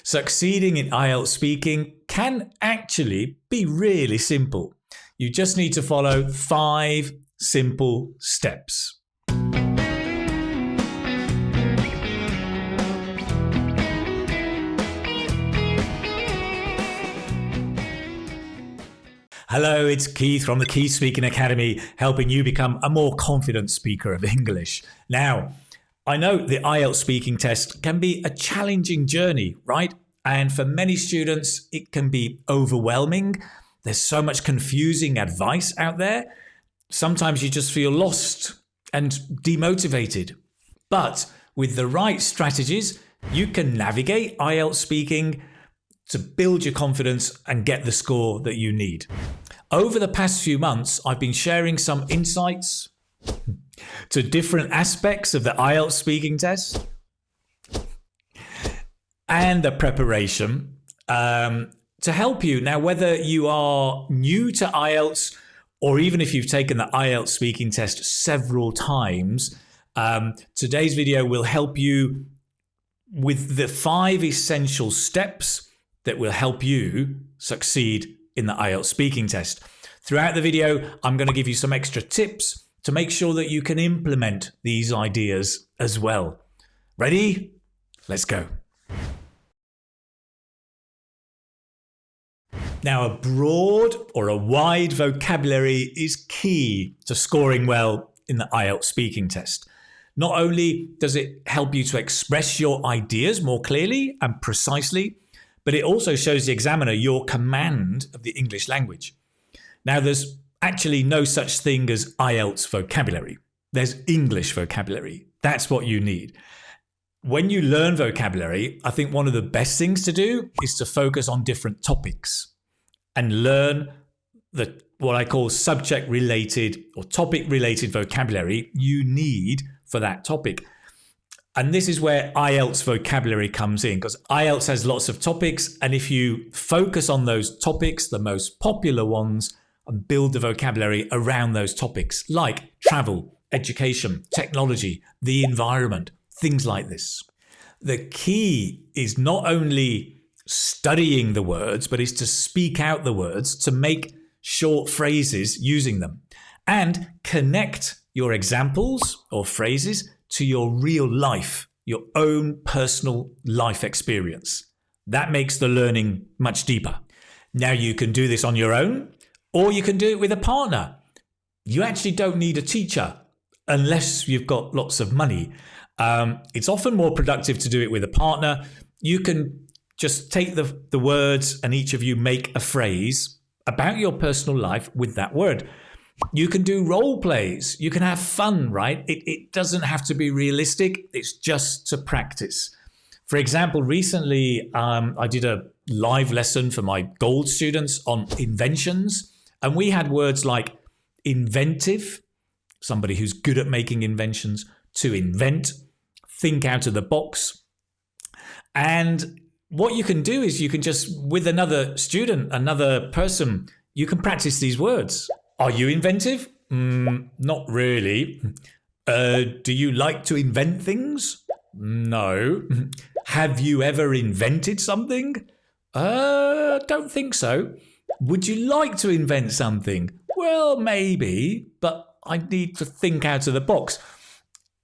Succeeding in IELTS speaking can actually be really simple. You just need to follow 5 simple steps. Hello, it's Keith from the Keith Speaking Academy, helping you become a more confident speaker of English. Now, I know the IELTS speaking test can be a challenging journey, right? And for many students, it can be overwhelming. There's so much confusing advice out there. Sometimes you just feel lost and demotivated. But with the right strategies, you can navigate IELTS speaking to build your confidence and get the score that you need. Over the past few months, I've been sharing some insights to different aspects of the IELTS speaking test and the preparation to help you. Now, whether you are new to IELTS or even if you've taken the IELTS speaking test several times, today's video will help you with the 5 essential steps that will help you succeed in the IELTS speaking test. Throughout the video, I'm going to give you some extra tips to make sure that you can implement these ideas as well. Ready? Let's go. Now, a broad or a wide vocabulary is key to scoring well in the IELTS speaking test. Not only does it help you to express your ideas more clearly and precisely, but it also shows the examiner your command of the English language. Now, there's actually no such thing as IELTS vocabulary. There's English vocabulary. That's what you need. When you learn vocabulary, I think one of the best things to do is to focus on different topics and learn what I call subject-related or topic-related vocabulary you need for that topic. And this is where IELTS vocabulary comes in, because IELTS has lots of topics, and if you focus on those topics, the most popular ones, and build the vocabulary around those topics, like travel, education, technology, the environment, things like this. The key is not only studying the words, but is to speak out the words, to make short phrases using them, and connect your examples or phrases to your real life, your own personal life experience. That makes the learning much deeper. Now, you can do this on your own, or you can do it with a partner. You actually don't need a teacher unless you've got lots of money. It's often more productive to do it with a partner. You can just take the words and each of you make a phrase about your personal life with that word. You can do role plays. You can have fun, right? It doesn't have to be realistic. It's just to practice. For example, recently I did a live lesson for my gold students on inventions. And we had words like inventive, somebody who's good at making inventions, to invent, think out of the box. And what you can do is you can just, with another student, another person, you can practice these words. Are you inventive? Not really. Do you like to invent things? No. Have you ever invented something? Don't think so. Would you like to invent something? Well, maybe, but I need to think out of the box.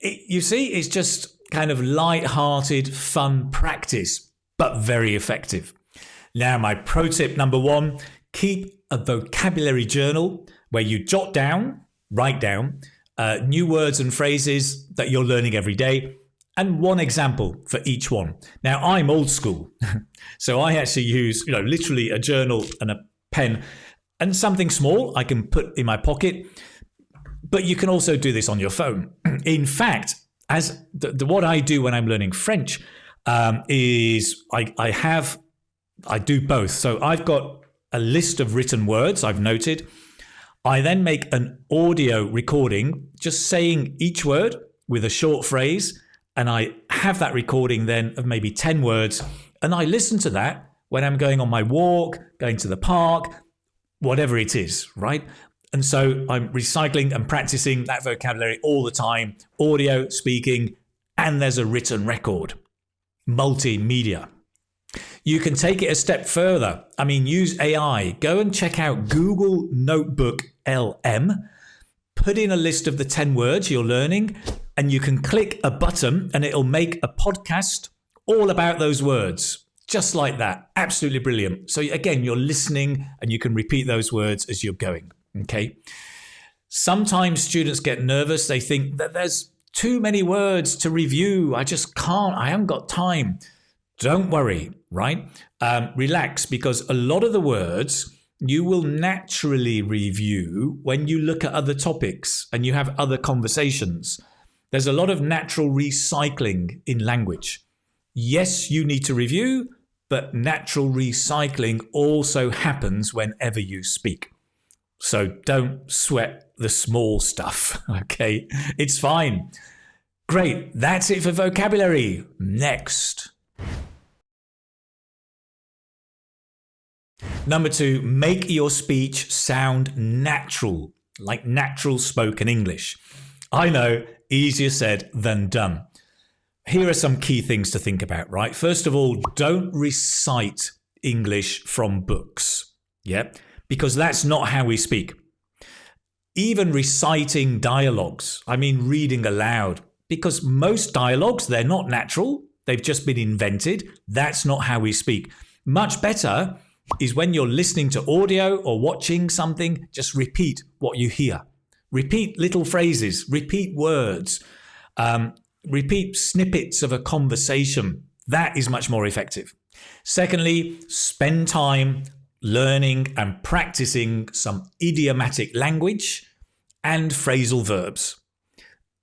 You see, it's just kind of light-hearted, fun practice, but very effective. Now, my pro tip number 1, keep a vocabulary journal where you write down new words and phrases that you're learning every day, and one example for each one. Now, I'm old school, so I actually use, literally a journal and a pen and something small I can put in my pocket. But you can also do this on your phone. In fact, as what I do when I'm learning French is I do both. So I've got a list of written words I've noted. I then make an audio recording, just saying each word with a short phrase, and I have that recording then of maybe 10 words, and I listen to that when I'm going on my walk, going to the park, whatever it is, right? And so I'm recycling and practicing that vocabulary all the time, audio, speaking, and there's a written record, multimedia. You can take it a step further. I mean, use AI. Go and check out Google Notebook LM. Put in a list of the 10 words you're learning, and you can click a button and it'll make a podcast all about those words. Just like that. Absolutely brilliant. So again, you're listening and you can repeat those words as you're going. Okay. Sometimes students get nervous. They think that there's too many words to review. I haven't got time. Don't worry, right? Relax, because a lot of the words you will naturally review when you look at other topics and you have other conversations. There's a lot of natural recycling in language. Yes, you need to review, but natural recycling also happens whenever you speak. So don't sweat the small stuff, okay? It's fine. Great, that's it for vocabulary. Next. Number 2, make your speech sound natural, like natural spoken English. I know, easier said than done. Here are some key things to think about, right? First of all, don't recite English from books, yeah? Because that's not how we speak. Even reciting dialogues, I mean reading aloud, because most dialogues, they're not natural. They've just been invented. That's not how we speak. Much better is when you're listening to audio or watching something, just repeat what you hear. Repeat little phrases, repeat words, repeat snippets of a conversation. That is much more effective. Secondly, spend time learning and practicing some idiomatic language and phrasal verbs.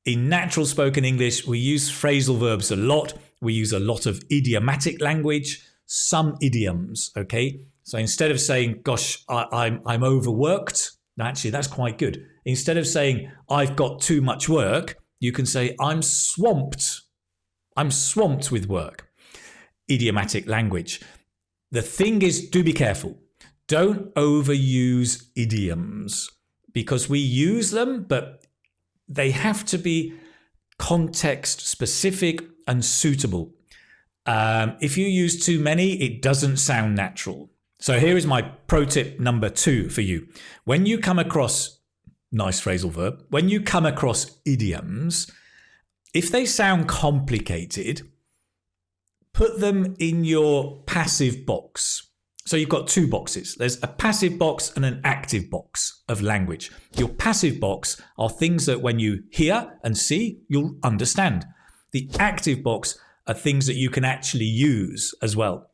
In natural spoken English, we use phrasal verbs a lot. We use a lot of idiomatic language, some idioms, okay? So instead of saying, gosh, I'm overworked, actually, that's quite good. Instead of saying, I've got too much work, you can say, I'm swamped. I'm swamped with work. Idiomatic language. The thing is, do be careful. Don't overuse idioms because we use them, but they have to be context specific and suitable. If you use too many, it doesn't sound natural. So here is my pro tip number 2 for you. When you come across, nice phrasal verb, when you come across idioms, if they sound complicated, put them in your passive box. So you've got 2 boxes. There's a passive box and an active box of language. Your passive box are things that when you hear and see, you'll understand. The active box are things that you can actually use as well.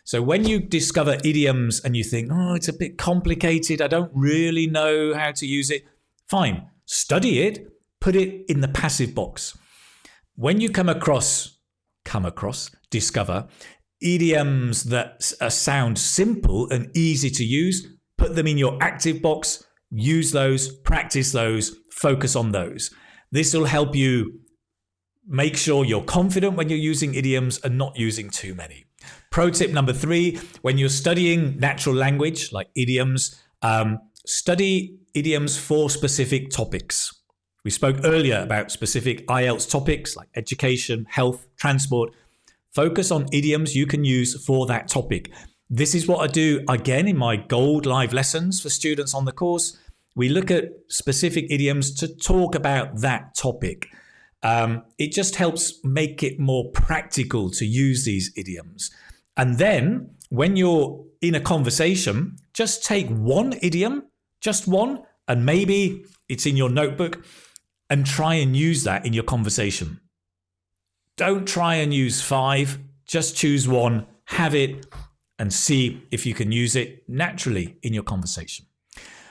So when you discover idioms and you think, oh, it's a bit complicated, I don't really know how to use it, fine. Study it, put it in the passive box. When you discover idioms that sound simple and easy to use, put them in your active box, use those, practice those, focus on those. This will help you make sure you're confident when you're using idioms and not using too many. Pro tip number 3, when you're studying natural language like idioms, study idioms for specific topics. We spoke earlier about specific IELTS topics like education, health, transport. Focus on idioms you can use for that topic. This is what I do again in my Gold Live lessons for students on the course. We look at specific idioms to talk about that topic. It just helps make it more practical to use these idioms. And then when you're in a conversation, just take one idiom, just one, and maybe it's in your notebook, and try and use that in your conversation. Don't try and use 5, just choose one, have it, and see if you can use it naturally in your conversation.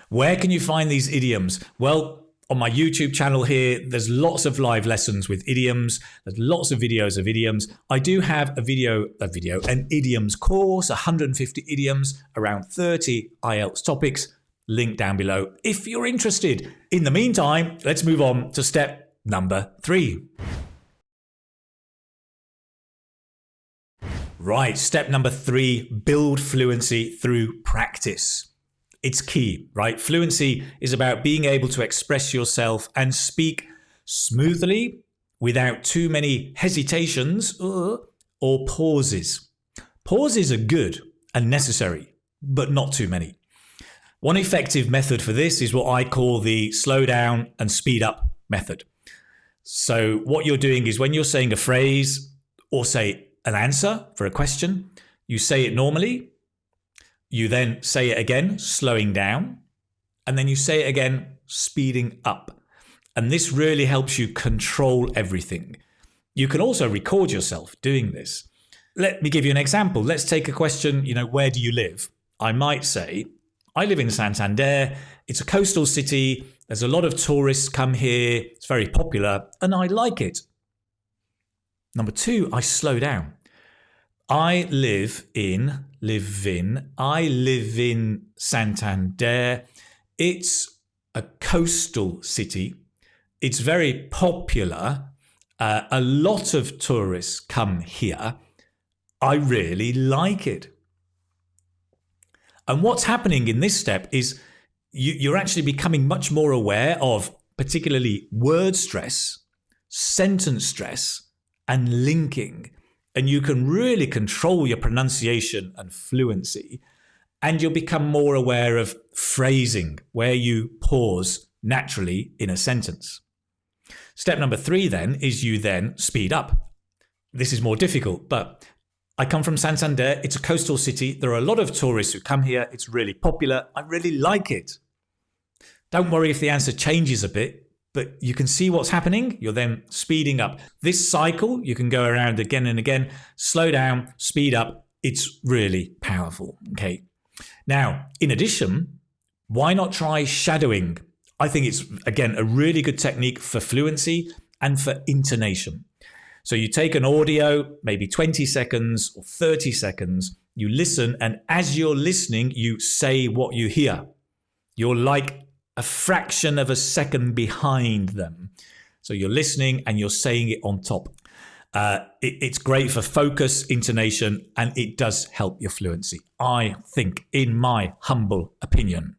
Where can you find these idioms? Well, on my YouTube channel here, there's lots of live lessons with idioms. There's lots of videos of idioms. I do have an idioms course, 150 idioms, around 30 IELTS topics, link down below if you're interested. In the meantime, let's move on to step number 3. Right, step number 3, build fluency through practice. It's key, right? Fluency is about being able to express yourself and speak smoothly without too many hesitations or pauses. Pauses are good and necessary, but not too many. One effective method for this is what I call the slow down and speed up method. So what you're doing is when you're saying a phrase or say an answer for a question, you say it normally, you then say it again, slowing down, and then you say it again, speeding up. And this really helps you control everything. You can also record yourself doing this. Let me give you an example. Let's take a question, where do you live? I might say, I live in Santander. It's a coastal city. There's a lot of tourists come here. It's very popular and I like it. Number 2, I slow down. I live in Santander. It's a coastal city. It's very popular. A lot of tourists come here. I really like it. And what's happening in this step is you're actually becoming much more aware of particularly word stress, sentence stress, and linking. And you can really control your pronunciation and fluency. And you'll become more aware of phrasing, where you pause naturally in a sentence. Step number 3 then is you then speed up. This is more difficult, but I come from Santander. It's a coastal city. There are a lot of tourists who come here. It's really popular. I really like it. Don't worry if the answer changes a bit, but you can see what's happening. You're then speeding up. This cycle, you can go around again and again, slow down, speed up. It's really powerful. Okay. Now, in addition, why not try shadowing? I think it's, again, a really good technique for fluency and for intonation. So you take an audio, maybe 20 seconds or 30 seconds, you listen, and as you're listening, you say what you hear. You're like a fraction of a second behind them. So you're listening and you're saying it on top. It's great for focus, intonation, and it does help your fluency, I think, in my humble opinion.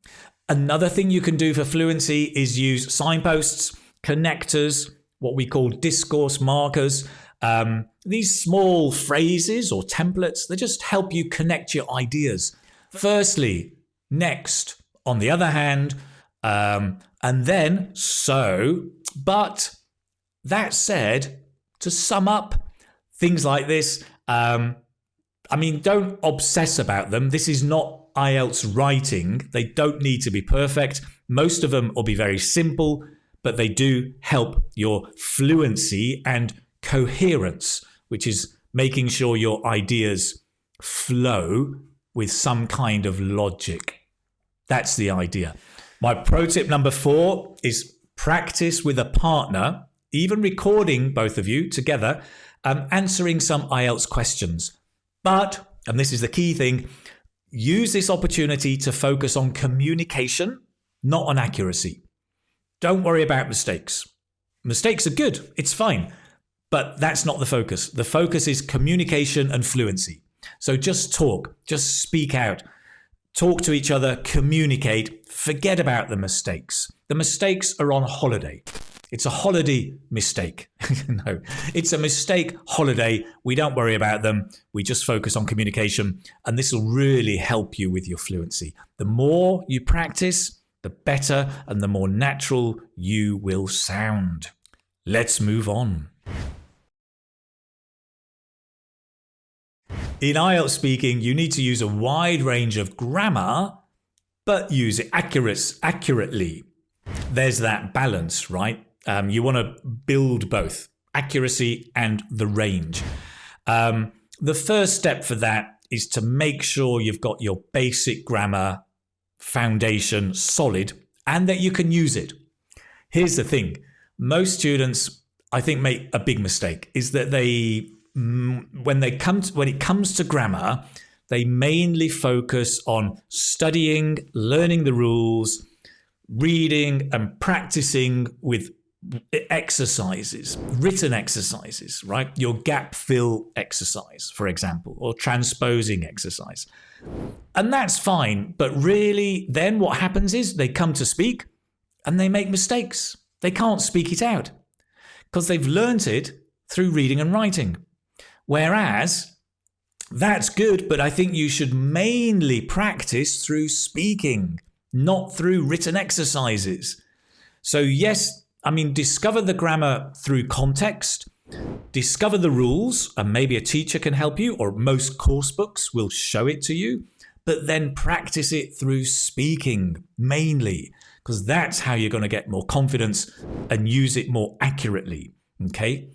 Another thing you can do for fluency is use signposts, connectors, what we call discourse markers. These small phrases or templates, they just help you connect your ideas. Firstly, next, on the other hand, and then, so, but, that said, to sum up, things like this, don't obsess about them. This is not IELTS writing. They don't need to be perfect. Most of them will be very simple, but they do help your fluency and coherence, which is making sure your ideas flow with some kind of logic. That's the idea. My pro tip number 4 is practice with a partner, even recording both of you together, answering some IELTS questions. But, and this is the key thing, use this opportunity to focus on communication, not on accuracy. Don't worry about mistakes. Mistakes are good. It's fine. But that's not the focus. The focus is communication and fluency. So just talk. Just speak out. Talk to each other. Communicate. Forget about the mistakes. The mistakes are on holiday. It's a holiday mistake. No, it's a mistake holiday. We don't worry about them. We just focus on communication. And this will really help you with your fluency. The more you practice, the better and the more natural you will sound. Let's move on. In IELTS speaking, you need to use a wide range of grammar, but use it accurately. There's that balance, right? You want to build both accuracy and the range. The first step for that is to make sure you've got your basic grammar foundation solid and that you can use it. Here's the thing. Most students, I think, make a big mistake is that when it comes to grammar, they mainly focus on studying, learning the rules, reading and practicing with exercises, written exercises, right? Your gap fill exercise, for example, or transposing exercise. And that's fine. But really, then what happens is they come to speak and they make mistakes. They can't speak it out because they've learnt it through reading and writing. Whereas That's good, but I think you should mainly practice through speaking, not through written exercises. So yes, discover the grammar through context, discover the rules, and maybe a teacher can help you, or most course books will show it to you, but then practice it through speaking mainly, because that's how you're going to get more confidence and use it more accurately. Okay.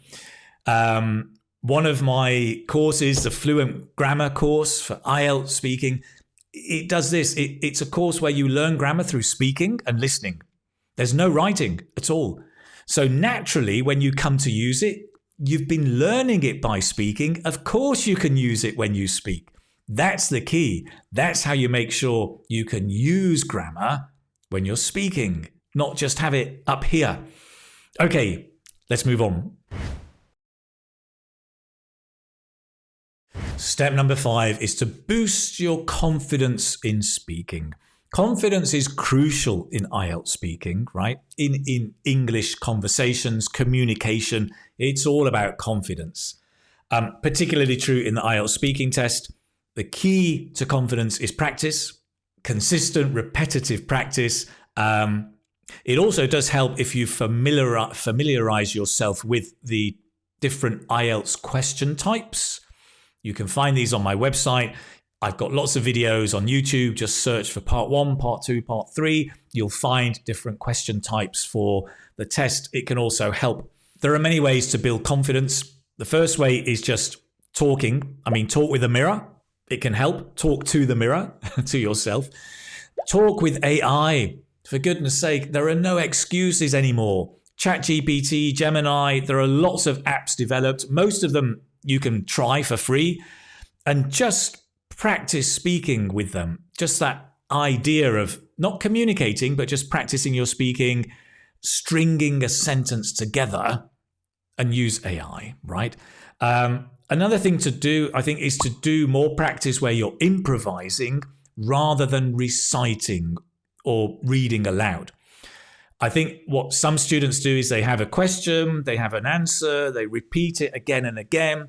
One of my courses, the Fluent Grammar course for IELTS Speaking, it does this. It's a course where you learn grammar through speaking and listening. There's no writing at all. So naturally, when you come to use it, you've been learning it by speaking. Of course, you can use it when you speak. That's the key. That's how you make sure you can use grammar when you're speaking, not just have it up here. Okay, let's move on. Step number 5 is to boost your confidence in speaking. Confidence is crucial in IELTS speaking, right? In English conversations, communication, it's all about confidence. Particularly true in the IELTS speaking test. The key to confidence is practice, consistent, repetitive practice. It also does help if you familiarize yourself with the different IELTS question types. You can find these on my website. I've got lots of videos on YouTube. Just search for part 1, part 2, part 3. You'll find different question types for the test. It can also help. There are many ways to build confidence. The first way is just talking. Talk with a mirror. It can help. Talk to the mirror, to yourself. Talk with AI. For goodness sake, there are no excuses anymore. ChatGPT, Gemini, there are lots of apps developed. Most of them you can try for free, and just practice speaking with them. Just that idea of not communicating, but just practicing your speaking, stringing a sentence together, and use AI, right? Another thing to do, I think, is to do more practice where you're improvising rather than reciting or reading aloud. I think what some students do is they have a question, they have an answer, they repeat it again and again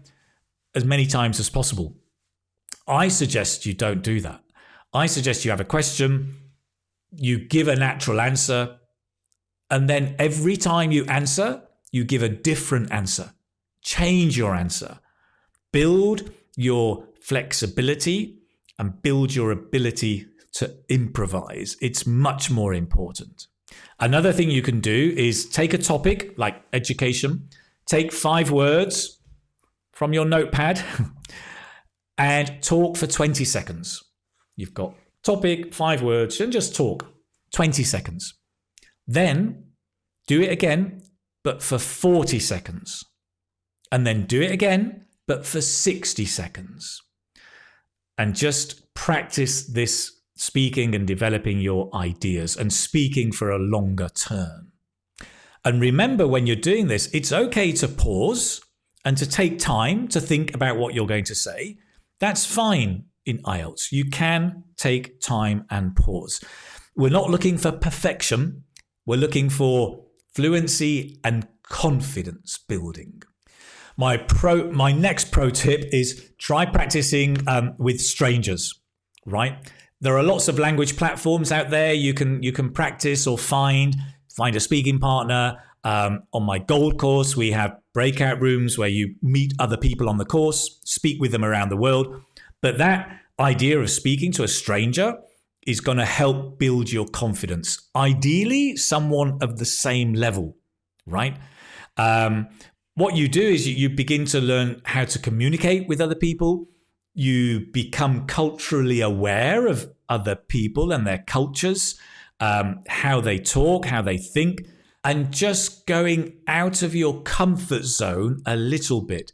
as many times as possible. I suggest you don't do that. I suggest you have a question, you give a natural answer, and then every time you answer, you give a different answer. Change your answer. Build your flexibility and build your ability to improvise. It's much more important. Another thing you can do is take a topic like education, take 5 words from your notepad and talk for 20 seconds. You've got topic, 5 words, and just talk 20 seconds. Then do it again, but for 40 seconds. And then do it again, but for 60 seconds. And just practice this speaking and developing your ideas and speaking for a longer term. And remember, when you're doing this, it's okay to pause and to take time to think about what you're going to say. That's fine in IELTS. You can take time and pause. We're not looking for perfection. We're looking for fluency and confidence building. My next pro tip is try practicing with strangers, right? There are lots of language platforms out there you can practice or find a speaking partner. On my Gold course, we have breakout rooms where you meet other people on the course, speak with them around the world. But that idea of speaking to a stranger is going to help build your confidence. Ideally, someone of the same level, right? What you do is you begin to learn how to communicate with other people. You become culturally aware of other people and their cultures, how they talk, how they think, and just going out of your comfort zone a little bit.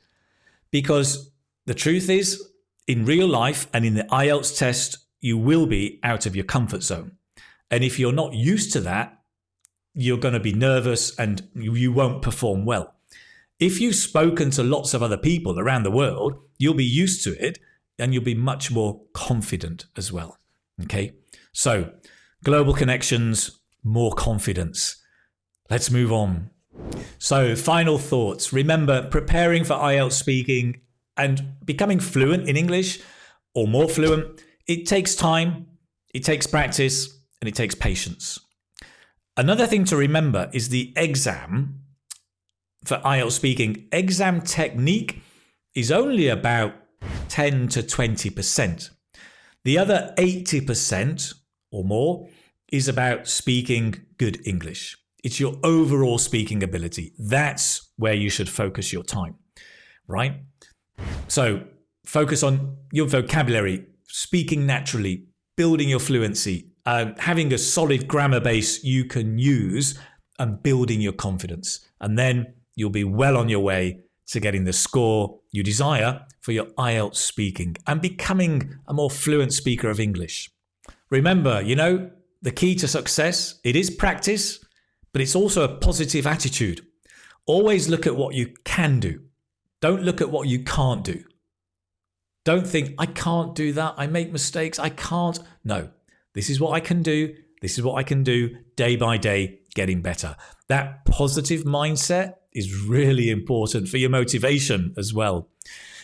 Because the truth is, in real life and in the IELTS test, you will be out of your comfort zone. And if you're not used to that, you're going to be nervous and you won't perform well. If you've spoken to lots of other people around the world, you'll be used to it and you'll be much more confident as well. Okay, so global connections, more confidence. Let's move on. So final thoughts. Remember, preparing for IELTS speaking And becoming fluent in English or more fluent, it takes time, it takes practice, and it takes patience. Another thing to remember is the exam for IELTS speaking. Exam technique is only about 10 to 20%. The other 80% or more is about speaking good English. It's your overall speaking ability. That's where you should focus your time, right? So focus on your vocabulary, speaking naturally, building your fluency, having a solid grammar base you can use, and building your confidence. And then you'll be well on your way to getting the score you desire for your IELTS speaking and becoming a more fluent speaker of English. Remember, the key to success, it is practice, but it's also a positive attitude. Always look at what you can do. Don't look at what you can't do. Don't think, I can't do that. I make mistakes. I can't. No, this is what I can do. This is what I can do day by day, getting better. That positive mindset is really important for your motivation as well.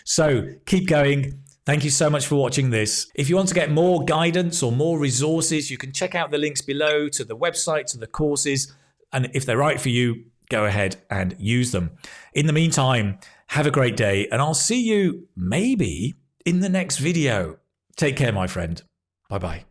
So keep going. Thank you so much for watching this. If you want to get more guidance or more resources, you can check out the links below to the website, to the courses. And if they're right for you, go ahead and use them. In the meantime, have a great day, and I'll see you maybe in the next video. Take care, my friend. Bye-bye.